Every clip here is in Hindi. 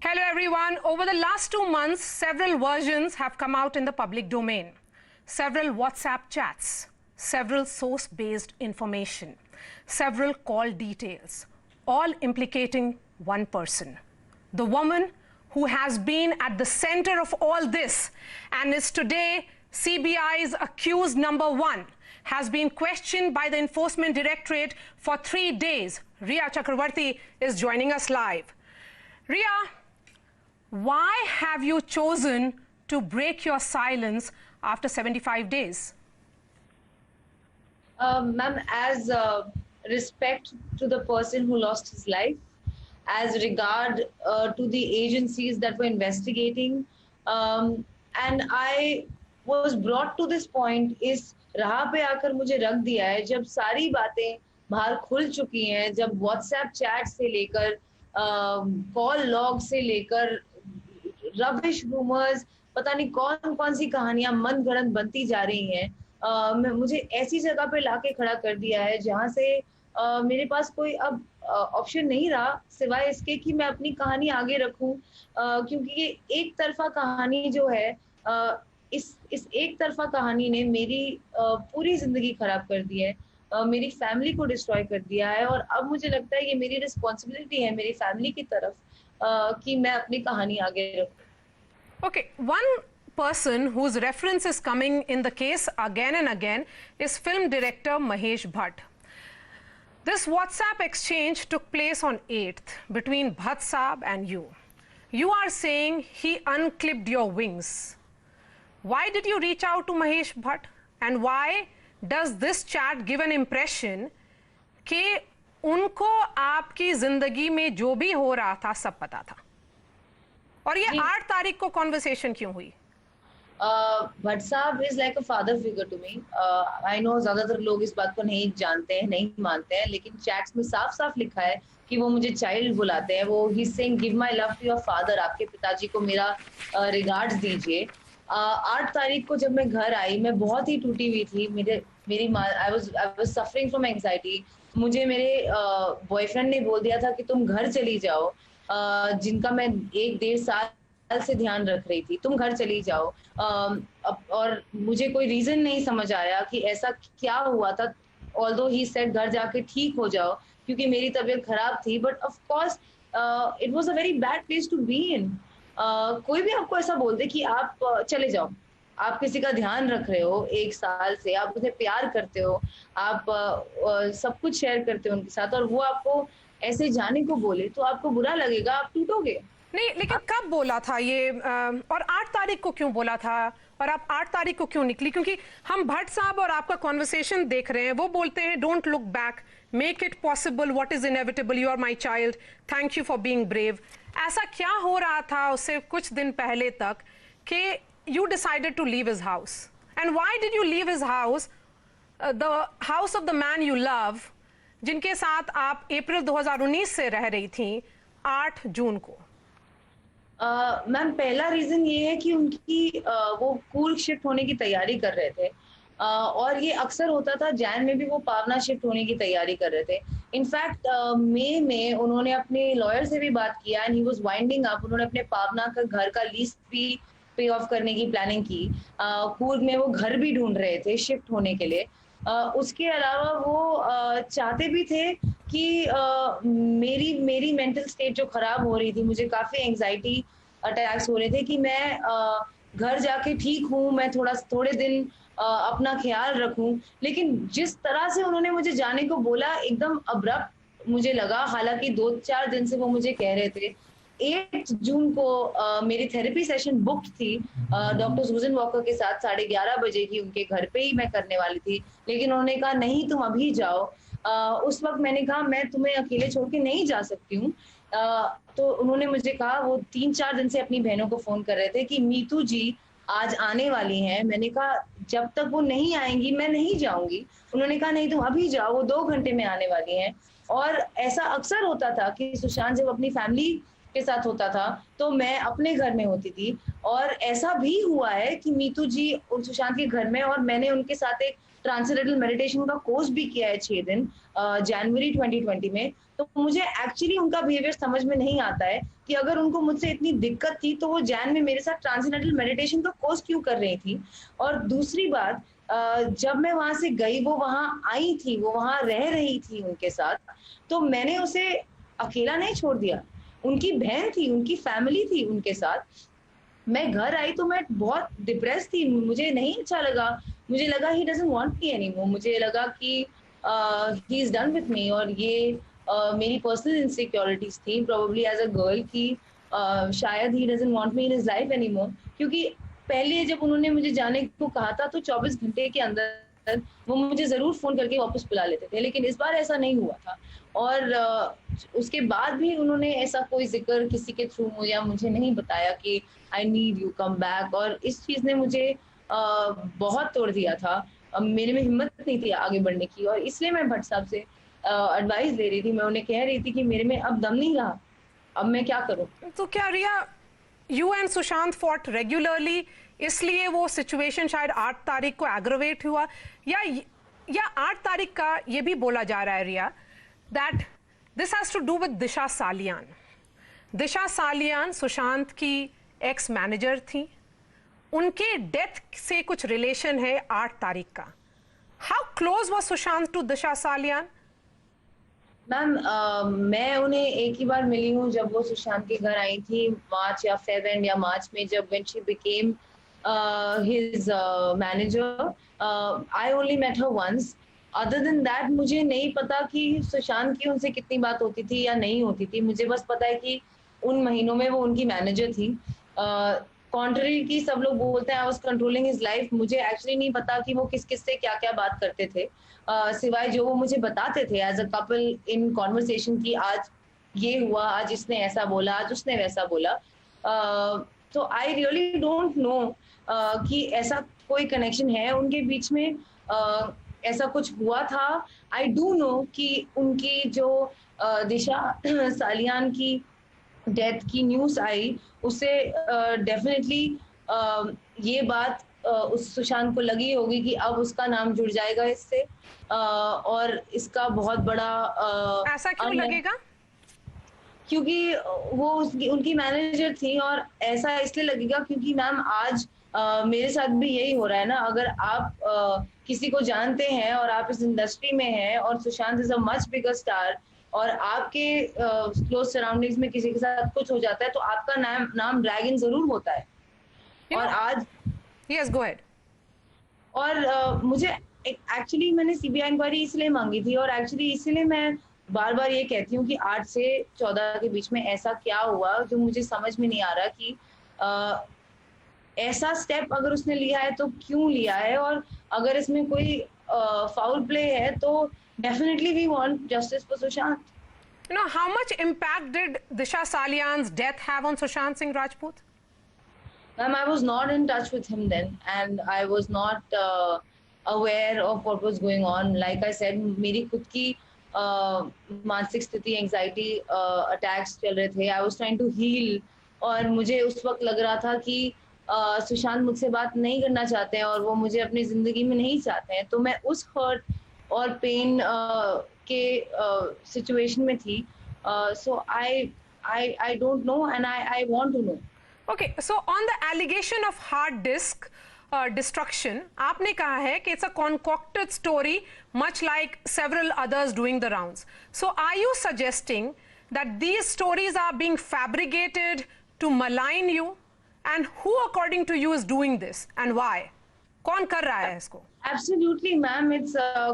Hello everyone. Over the last 2 months, several versions have come out in the public domain. Several WhatsApp chats, several source-based information, several call details, all implicating one person. The woman who has been at the center of all this and is today CBI's accused number one, has been questioned by the Enforcement Directorate for 3 days. Riya Chakravarti is joining us live. Riya, why have you chosen to break your silence after 75 days? Ma'am, as respect to the person who lost his life, as regard to the agencies that were investigating, and I was brought to this point इस राह पे आकर मुझे रख दिया है जब सारी बातें बाहर खुल चुकी हैं, जब व्हाट्सएप चैट से लेकर कॉल लॉग से लेकर रबिश रूमर्स, पता नहीं कौन कौन सी कहानियां मन गढ़ंत बनती जा रही हैं। मुझे ऐसी जगह पे लाके खड़ा कर दिया है जहां से मेरे पास कोई अब ऑप्शन नहीं रहा सिवाय इसके कि मैं अपनी कहानी आगे रखूं, क्योंकि ये एक तरफा कहानी जो है, इस एक तरफा कहानी ने मेरी पूरी जिंदगी खराब कर दी है, मेरी फैमिली को डिस्ट्रॉय कर दिया है। और अब मुझे लगता है ये मेरी रिस्पॉन्सिबिलिटी है मेरी फैमिली की तरफ कि मैं अपनी कहानी आगे रखूं। Okay, one person whose reference is coming in the case again and again is film director Mahesh Bhatt. This WhatsApp exchange took place on 8th between Bhatt Saab and you. You are saying he unclipped your wings. Why did you reach out to Mahesh Bhatt? And why does this chat give an impression कि उनको आपकी जिंदगी में जो भी हो रहा था सब पता था? और ये 8 तारीख को कॉन्वर्सेशन क्यों हुई? Bhatt saheb is like a father figure to me. I know ज्यादातर लोग इस बात को नहीं जानते हैं, नहीं मानते हैं, लेकिन चैट्स में साफ साफ लिखा है कि वो मुझे चाइल्ड बुलाते हैं। वो he saying give my love to your father, आपके पिताजी को मेरा रिगार्ड्स दीजिए। 8 तारीख को जब मैं घर आई मैं बहुत ही टूटी हुई थी। मेरी माँ, I was suffering from anxiety. मुझे मेरे बॉयफ्रेंड ने बोल दिया था कि तुम घर चली जाओ, जिनका मैं 1-1.5 साल से ध्यान रख रही थी, तुम घर चली जाओ। और मुझे कोई रीजन नहीं समझ आया कि ऐसा क्या हुआ था। ऑल्दो ही सेड घर जाके ठीक हो जाओ, क्योंकि मेरी तबीयत खराब थी, but of course it was a very bad place to be in. कोई भी आपको ऐसा बोल दे कि आप चले जाओ, आप किसी का ध्यान रख रहे हो 1 साल से, आप उसे प्यार करते हो, आप सब कुछ शेयर करते हो उनके साथ, और वो आपको ऐसे जाने को बोले तो आपको बुरा लगेगा, आप टूटोगे। नहीं, लेकिन कब बोला था ये, और 8 तारीख को क्यों बोला था, और आप 8 तारीख को क्यों निकली? क्योंकि हम भट्ट साहब और आपका कॉन्वर्सेशन देख रहे हैं, वो बोलते हैं don't look back, make it possible, what is inevitable, you are my child, thank you for being brave. ऐसा क्या हो रहा था उससे कुछ दिन पहले तक कि you decided to leave his house? And why did you leave his house, the house of the man you love, जिनके साथ आप अप्रैल 2019 से रह रही थी 8 जून को? मैम, पहला रीजन ये है कि उनकी वो कूर्ग शिफ्ट होने की तैयारी कर रहे थे, और ये अक्सर होता था। जैन में भी वो पावना शिफ्ट होने की तैयारी कर रहे थे। इनफैक्ट मई में उन्होंने अपने लॉयर से भी बात किया and he was winding up. उन्होंने अपने पावना का घर का लीज भी पे ऑफ करने की प्लानिंग की। कूर्ग में वो घर भी ढूंढ रहे थे शिफ्ट होने के लिए। उसके अलावा वो चाहते भी थे कि मेरी मेंटल स्टेट जो खराब हो रही थी, मुझे काफी एंजाइटी अटैक्स हो रहे थे, कि मैं घर जाके ठीक हूँ, मैं थोड़े दिन अपना ख्याल रखूं। लेकिन जिस तरह से उन्होंने मुझे जाने को बोला, एकदम अब्रप्ट मुझे लगा। हालांकि 2-4 दिन से वो मुझे कह रहे थे। 8 जून को मेरी थेरेपी सेशन बुक्ड थी डॉक्टर सुजन वॉकर के साथ 11:30 बजे की, उनके घर पे ही मैं करने वाली थी। लेकिन उन्होंने कहा नहीं, तुम अभी जाओ। उस वक्त मैंने कहा मैं तुम्हें अकेले छोड़ के नहीं जा सकती हूँ। तो उन्होंने मुझे कहा, वो 3-4 दिन से अपनी बहनों को फोन कर रहे थे कि मीतू जी आज आने वाली हैं। मैंने कहा जब तक वो नहीं आएंगी मैं नहीं जाऊंगी। उन्होंने कहा नहीं, तुम अभी जाओ, वो 2 घंटे में आने वाली हैं। और ऐसा अक्सर होता था कि सुशांत जब अपनी फैमिली के साथ होता था तो मैं अपने घर में होती थी। और ऐसा भी हुआ है कि मीतू जी और सुशांत के घर में, और मैंने उनके साथ एक ट्रांसेंडेंटल मेडिटेशन का कोर्स भी किया है 6 दिन जनवरी 2020 में। तो मुझे एक्चुअली उनका बिहेवियर समझ में नहीं आता है कि अगर उनको मुझसे इतनी दिक्कत थी तो वो जैन में मेरे साथ ट्रांसेंडेंटल मेडिटेशन का कोर्स क्यों कर रही थी। और दूसरी बात, जब मैं वहां से गई, वो वहां आई थी, वो वहां रह रही थी उनके साथ, तो मैंने उसे अकेला नहीं छोड़ दिया। उनकी बहन थी, उनकी फैमिली थी उनके साथ। मैं घर आई तो मैं बहुत डिप्रेस थी, मुझे नहीं अच्छा लगा। मुझे लगा he doesn't want me anymore. मुझे लगा कि he is done with me. और ये मेरी पर्सनल इनसिक्योरिटीज थी प्रोबेबली एज अ गर्ल कि शायद he doesn't want me in his life anymore. क्योंकि पहले जब उन्होंने मुझे जाने को कहा था तो 24 घंटे के अंदर वो मुझे जरूर फोन करके वापस बुला लेते थे, लेकिन इस बार ऐसा नहीं हुआ था। और उसके बाद भी उन्होंने ऐसा कोई जिक्र किसी के थ्रू मुझे नहीं बताया कि I need you come back. और इस चीज ने मुझे बहुत तोड़ दिया था। मेरे में हिम्मत नहीं थी आगे बढ़ने की, और इसलिए मैं भट्ट साहब से एडवाइस ले रही थी। मैं उन्हें कह रही थी कि मेरे में अब दम नहीं रहा, अब मैं क्या करूं। तो क्या Riya, you and Sushant fought regularly, इसलिए वो सिचुएशन शायद 8 तारीख को एग्रवेट हुआ, या 8 तारीख का ये भी बोला जा रहा है Riya that this has to do with Disha Salian. Disha Salian Sushant की एक्स मैनेजर थी, उनके डेथ से कुछ रिलेशन है 8 तारीख का। How close was Sushant to Disha Salian? Ma'am, मैं उन्हें एक ही बार मिली हूँ जब वो सुशांत के घर आई थी, मार्च या फेब एंड या मार्च में, जब when she became his manager. I only met her once. Other than that मुझे नहीं पता कि सुशांत की उनसे कितनी बात होती थी या नहीं होती थी। मुझे बस पता है कि उन महीनों में वो उनकी मैनेजर थी। कॉन्ट्ररी की सब लोग बोलते हैं I was controlling his life, मुझे एक्चुअली नहीं पता कि वो किस किस से क्या क्या बात करते थे, सिवाय जो वो मुझे बताते थे as a couple in conversation की आज ये हुआ, आज इसने ऐसा बोला, आज उसने वैसा बोला। तो आई रियली डोंट नो कि ऐसा कोई कनेक्शन है उनके बीच में, ऐसा कुछ हुआ था। आई डू नो कि उनकी जो दिशा सालियान की डेथ की न्यूज आई, उससे डेफिनेटली ये बात उस सुशांत को लगी होगी कि अब उसका नाम जुड़ जाएगा इससे, और इसका बहुत बड़ा ऐसा क्यों लगेगा? क्योंकि वो उनकी मैनेजर थी। और ऐसा इसलिए लगेगा क्योंकि मैम आज मेरे साथ भी यही हो रहा है ना। अगर आप किसी को जानते हैं और आप इस इंडस्ट्री में हैं और Sushant is a much bigger star, और आपके क्लोज सराउंडिंग्स में किसी के साथ कुछ हो जाता है तो आपका नाम ड्रैगन जरूर होता है। और आज यस, गो अहेड। और मुझे एक्चुअली मैंने सीबीआई इंक्वायरी इसलिए मांगी थी, और एक्चुअली इसीलिए मैं बार बार ये कहती हूँ कि 8 से 14 के बीच में ऐसा क्या हुआ जो मुझे समझ में नहीं आ रहा कि ऐसा स्टेप अगर उसने लिया है तो क्यों लिया है, और अगर इसमें कोई फाउल प्ले है तो definitely we want justice for Sushant. You know, how much impact did Disha Salian's death have on Sushant Singh Rajput? Ma'am, I was not in touch with him then, and I was not aware of what was going on. Like I said, मेरी खुद की मानसिक स्थिति, एंजाइटी अटैक्स चल रहे थे। I was trying to heal, और मुझे उस वक्त लग रहा था कि सुशांत मुझसे बात नहीं करना चाहते हैं और वो मुझे अपनी जिंदगी में नहीं चाहते हैं। तो मैं उस हर्ट और पेन के सिचुएशन में थी। So I don't know, and I want to know. Okay, so on the allegation of hard disk destruction, आपने कहा है कि it's a concocted story, much like several others doing the rounds. So are you suggesting that these stories are being fabricated to malign you? And who, according to you, is doing this and why? कौन कर रहा है इसको? Absolutely, ma'am. It's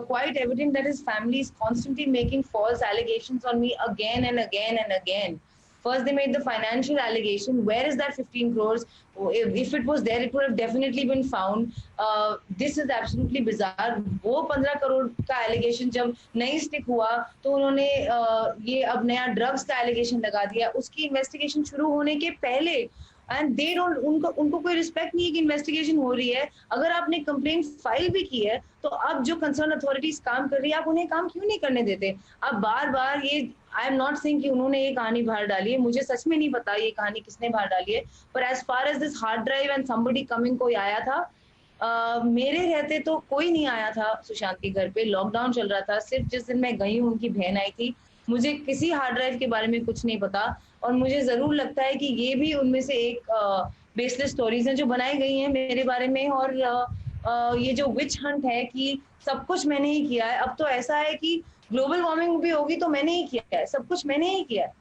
quite evident that his family is constantly making false allegations on me again and again and again. First, they made the financial allegation. Where is that 15 crores? If it was there, it would have definitely been found. This is absolutely bizarre. वो 15 करोड़ का allegation जब नहीं stick हुआ, तो उन्होंने ये अब नया drugs का allegation लगा दिया। उसकी investigation शुरू होने के पहले एंड दे डोंट, उनको उनको कोई रिस्पेक्ट नहीं है कि इन्वेस्टिगेशन हो रही है। अगर आपने कंप्लेंट फाइल भी की है तो अब जो कंसर्न अथॉरिटीज काम कर रही है, आप उन्हें काम क्यों नहीं करने देते? आप बार बार ये, आई एम नॉट सेइंग कि उन्होंने ये कहानी बाहर डाली है, मुझे सच में नहीं पता ये कहानी किसने बाहर डाली है, पर as far as this hard drive and somebody coming, कोई आया था। मेरे रहते तो कोई नहीं आया था सुशांत के घर पे, लॉकडाउन चल रहा था, सिर्फ जिस दिन मैं गई हूँ उनकी बहन आई थी। मुझे किसी हार्ड ड्राइव के बारे में कुछ नहीं पता, और मुझे जरूर लगता है कि ये भी उनमें से एक बेसलेस स्टोरीज हैं जो बनाई गई हैं मेरे बारे में। और ये जो विच हंट है कि सब कुछ मैंने ही किया है, अब तो ऐसा है कि ग्लोबल वार्मिंग भी होगी तो मैंने ही किया है, सब कुछ मैंने ही किया है।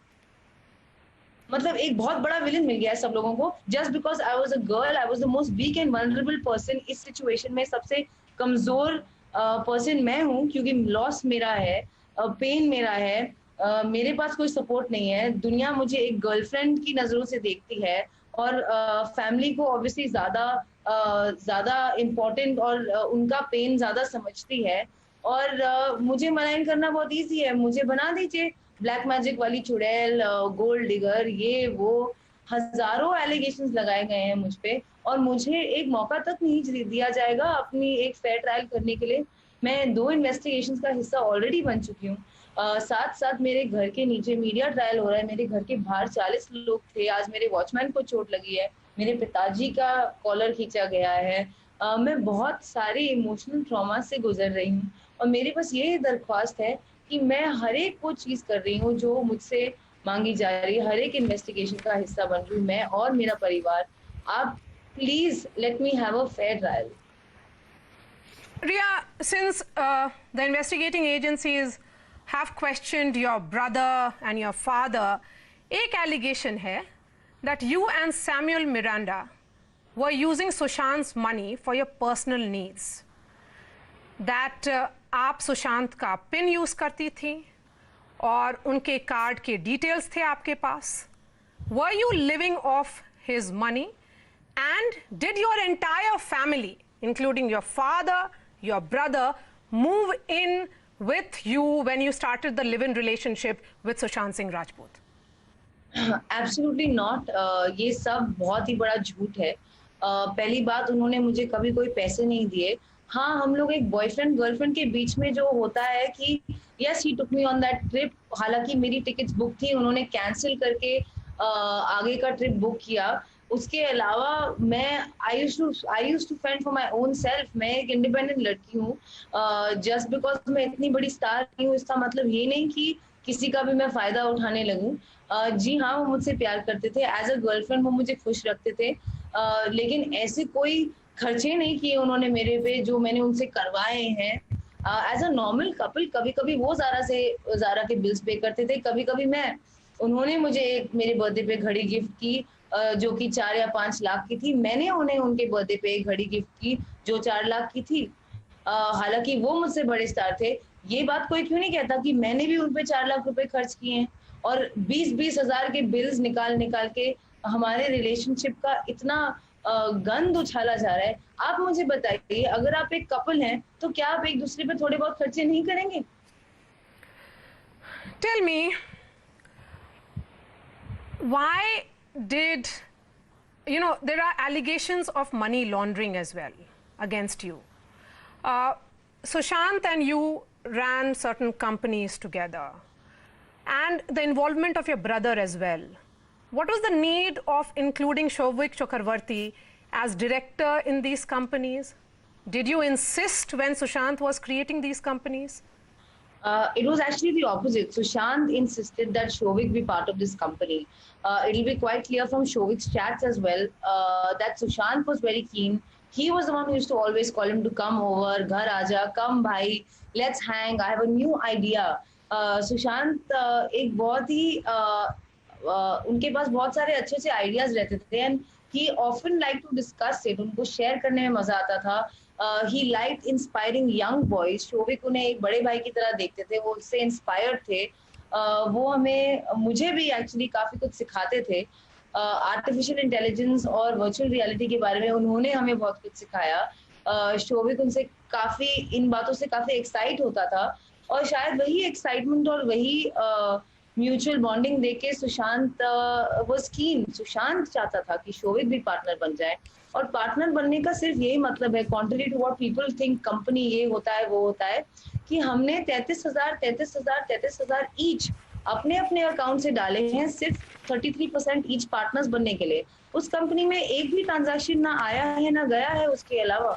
मतलब एक बहुत बड़ा विलन मिल गया है सब लोगों को, just because I was a girl, I was the most weak and vulnerable person. इस सिचुएशन में सबसे कमजोर पर्सन मैं हूँ, क्योंकि लॉस मेरा है, पेन मेरा है, मेरे पास कोई सपोर्ट नहीं है। दुनिया मुझे एक गर्लफ्रेंड की नजरों से देखती है, और फैमिली को ऑब्वियसली ज्यादा इम्पोर्टेंट, और उनका पेन ज्यादा समझती है। और मुझे मलाइन करना बहुत ईजी है, मुझे बना दीजिए ब्लैक मैजिक वाली चुड़ैल, गोल्ड डिगर, ये वो, हजारों एलिगेशंस लगाए गए हैं मुझ पे, और मुझे एक मौका तक नहीं दिया जाएगा अपनी एक फेयर ट्रायल करने के लिए। मैं 2 इन्वेस्टिगेशंस का हिस्सा ऑलरेडी बन चुकी हूँ। साथ साथ मेरे घर के नीचे मीडिया ट्रायल हो रहा है, मेरे घर के बाहर 40 लोग थे, आज मेरे वॉचमैन को चोट लगी है, मेरे पिताजी का कॉलर खींचा गया है। मैं बहुत सारे इमोशनल ट्रॉमा से गुजर रही हूँ, और मेरी बस ये दरख्वास्त है कि मैं हर एक वो चीज कर रही हूँ जो मुझसे मांगी जा रही है, हर एक इन्वेस्टिगेशन का हिस्सा बन रही हूँ मैं और मेरा परिवार। आप please let me have a fair trial. Ria, since the investigating agencies have questioned your brother and your father, एक allegation है that you and Samuel Miranda were using Sushant's money for your personal needs. That आप सुशांत का पिन यूज करती थी और उनके कार्ड के डिटेल्स थे आपके पास. Were you living off his money? And did your entire family, including your father, your brother, move in with you when you started the live-in relationship with Sushant Singh Rajput? Absolutely not. ये सब बहुत ही बड़ा झूठ है। पहली बात, उन्होंने मुझे कभी कोई पैसे नहीं दिए। हाँ, हम लोग एक बॉयफ्रेंड गर्लफ्रेंड के बीच में जो होता है कि yes he took me on that trip, हालांकि मेरी टिकट्स बुक थी, उन्होंने कैंसिल करके आगे का ट्रिप बुक किया। उसके अलावा मैं I used to fend for my own self. मैं एक इंडिपेंडेंट लड़की हूँ। जस्ट बिकॉज मैं इतनी बड़ी स्टार नहीं हूँ, इसका मतलब ये नहीं कि किसी का भी मैं फायदा उठाने लगूं। जी हाँ, वो मुझसे प्यार करते थे, एज अ गर्लफ्रेंड वो मुझे खुश रखते थे, लेकिन ऐसे कोई खर्चे नहीं किए उन्होंने मेरे पे जो मैंने उनसे करवाए हैं। एज अ नॉर्मल कपल कभी कभी वो जारा के बिल्स पे करते थे, कभी कभी मैं। उन्होंने मुझे एक मेरे बर्थडे पे घड़ी गिफ्ट की जो कि 4 या 5 लाख की थी। मैंने उन्हें उनके बर्थडे पे एक घड़ी गिफ्ट की जो 4 लाख की थी। हालांकि वो मुझसे बड़े स्टार थे। ये बात कोई क्यों नहीं कहता कि मैंने भी उन पे 4 लाख रुपए खर्च किए हैं, और 20-20 हजार के बिल्स निकाल निकाल के हमारे रिलेशनशिप का इतना गंद उछाला जा रहा है। आप मुझे बताइए, अगर आप एक कपल हैं तो क्या आप एक दूसरे पे थोड़े बहुत खर्चे नहीं करेंगे? Tell me, why did, there are allegations of money laundering as well against you. Sushant and you ran certain companies together, and the involvement of your brother as well. What was the need of including Shouvik Chakravarti as director in these companies? Did you insist when Sushant was creating these companies? It was actually the opposite. Sushant insisted that Shouvik be part of this company. It'll be quite clear from Shouvik's chats as well that Sushant was very keen. He was the one who used to always call him to come over, ghar aaja, come bhai, let's hang, I have a new idea. Sushant एक बहुत ही उनके पास बहुत सारे अच्छे अच्छे आइडियाज रहते थे, and he often like to discuss it, उनको शेयर करने में मजा आता था। He like inspiring young boys. Showik उन्हें एक बड़े भाई की तरह देखते थे, वो उससे इंस्पायर्ड थे। वो मुझे भी एक्चुअली काफी कुछ सिखाते थे। आर्टिफिशियल इंटेलिजेंस और वर्चुअल रियलिटी के बारे में उन्होंने हमें बहुत कुछ सिखाया। शोविक उनसे काफी इन बातों से काफी एक्साइट होता था, और शायद वही एक्साइटमेंट और वही म्यूचुअल बॉन्डिंग देके सुशांत वाज कीन, सुशांत चाहता था कि शोविक भी पार्टनर बन जाए। और पार्टनर बनने का सिर्फ यही मतलब है, contrary to what people think, company ये होता है वो होता है, कि हमने 33,000 ईच अपने अपने अकाउंट से डाले हैं, सिर्फ 33% ईच पार्टनर्स बनने के लिए। उस कंपनी में एक भी ट्रांजैक्शन ना आया है ना गया है उसके अलावा।